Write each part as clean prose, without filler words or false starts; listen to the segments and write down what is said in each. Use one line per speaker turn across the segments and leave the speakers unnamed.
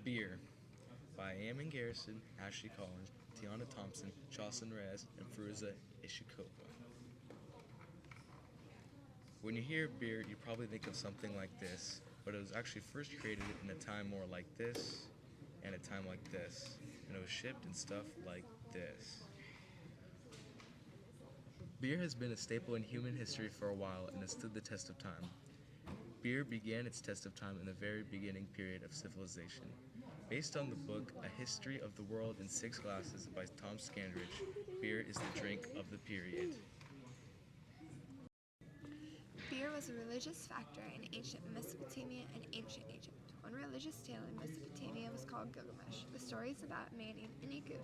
Beer by Eamon Garrison, Ashley Collins, Tiana Thompson, Jocelyn Reyes, and Firuza Ishikova. When you hear beer, you probably think of something like this, but it was actually first created in a time more like this and a time like this, and it was shipped in stuff like this. Beer has been a staple in human history for a while and has stood the test of time. Beer began its test of time in the very beginning period of civilization. Based on the book A History of the World in Six Glasses by Tom Scandrich, beer is the drink of the period.
Beer was a religious factor in ancient Mesopotamia and ancient Egypt. One religious tale in Mesopotamia was called Gilgamesh. The story is about a man named Inigu.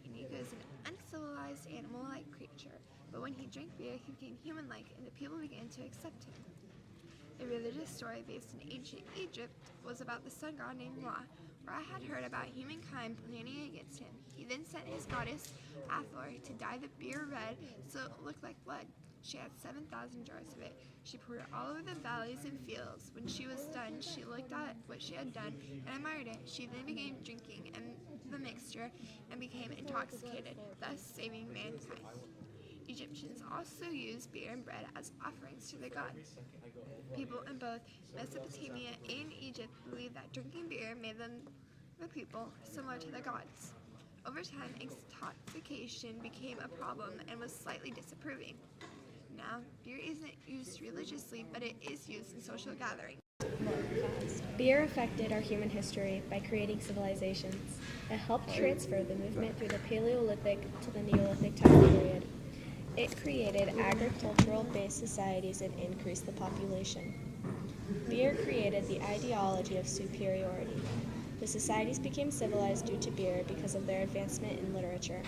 Inigu is an uncivilized animal-like creature, but when he drank beer, he became human-like, and the people began to accept him. A religious story based in ancient Egypt was about the sun god named Ra. Ra had heard about humankind planning against him. He then sent his goddess Hathor to dye the beer red so it looked like blood. She had 7,000 jars of it. She poured it all over the valleys and fields. When she was done, she looked at what she had done and admired it. She then began drinking the mixture and became intoxicated, thus saving mankind. Egyptians also used beer and bread as offerings to their gods. People in both Mesopotamia and Egypt believed that drinking beer made them, the people, similar to the gods. Over time, intoxication became a problem and was slightly disapproving. Now, beer isn't used religiously, but it is used in social gatherings.
Beer affected our human history by creating civilizations. It helped transfer the movement through the Paleolithic to the Neolithic time period. It created agricultural-based societies and increased the population. Beer created the ideology of superiority. The societies became civilized due to beer because of their advancement in literature.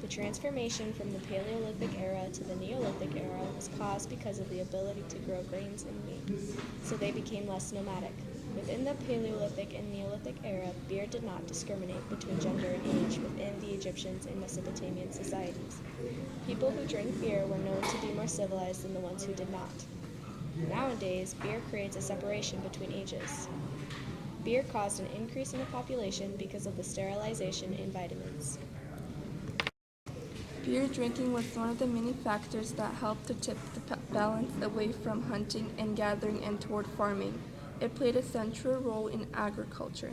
The transformation from the Paleolithic era to the Neolithic era was caused because of the ability to grow grains and meat, so they became less nomadic. Within the Paleolithic and Neolithic era, beer did not discriminate between gender and age within the Egyptian and Mesopotamian societies. People who drank beer were known to be more civilized than the ones who did not. Nowadays, beer creates a separation between ages. Beer caused an increase in the population because of the sterilization in vitamins.
Beer drinking was one of the many factors that helped to tip the balance away from hunting and gathering and toward farming. It played a central role in agriculture.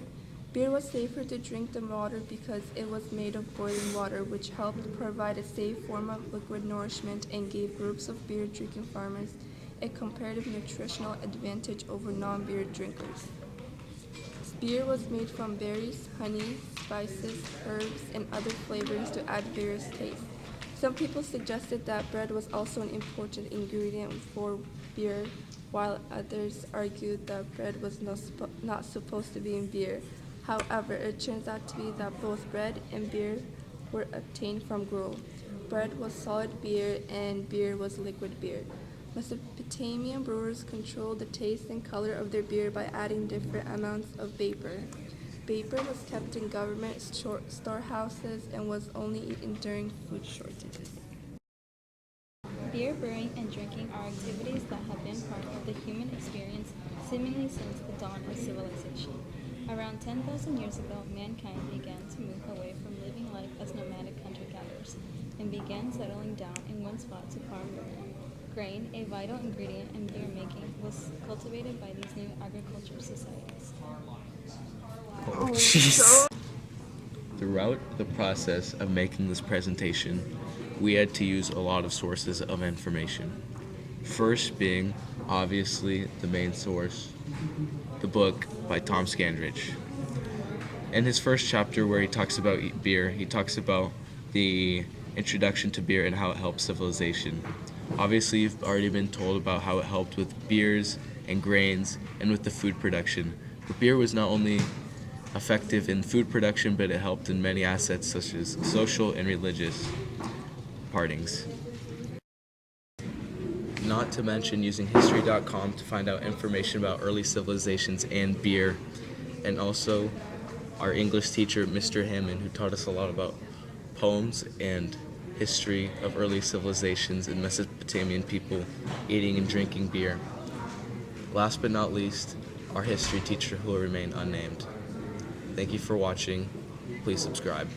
Beer was safer to drink than water because it was made of boiling water, which helped provide a safe form of liquid nourishment and gave groups of beer-drinking farmers a comparative nutritional advantage over non-beer drinkers. Beer was made from berries, honey, spices, herbs, and other flavorings to add various tastes. Some people suggested that bread was also an important ingredient for beer, while others argued that bread was not supposed to be in beer. However, it turns out to be that both bread and beer were obtained from gruel. Bread was solid beer and beer was liquid beer. Mesopotamian brewers controlled the taste and color of their beer by adding different amounts of vapor. Vapor was kept in government storehouses and was only eaten during food shortages.
Beer brewing and drinking are activities that have been part of the human experience seemingly since the dawn of civilization. Around 10,000 years ago, mankind began to move away from living life as nomadic hunter-gatherers and began settling down in one spot to farm grain, a vital ingredient in beer making, was cultivated by these new agriculture societies.
Oh, jeez. Throughout the process of making this presentation, we had to use a lot of sources of information. First being, obviously, the main source, the book by Tom Scandrich. In his first chapter where he talks about beer, he talks about the introduction to beer and how it helps civilization. Obviously, you've already been told about how it helped with beers and grains and with the food production. But beer was not only effective in food production, but it helped in many assets such as social and religious partings. Not to mention using history.com to find out information about early civilizations and beer, and also our English teacher, Mr. Hammond, who taught us a lot about poems and history of early civilizations and Mesopotamian people eating and drinking beer. Last but not least, our history teacher who will remain unnamed. Thank you for watching. Please subscribe.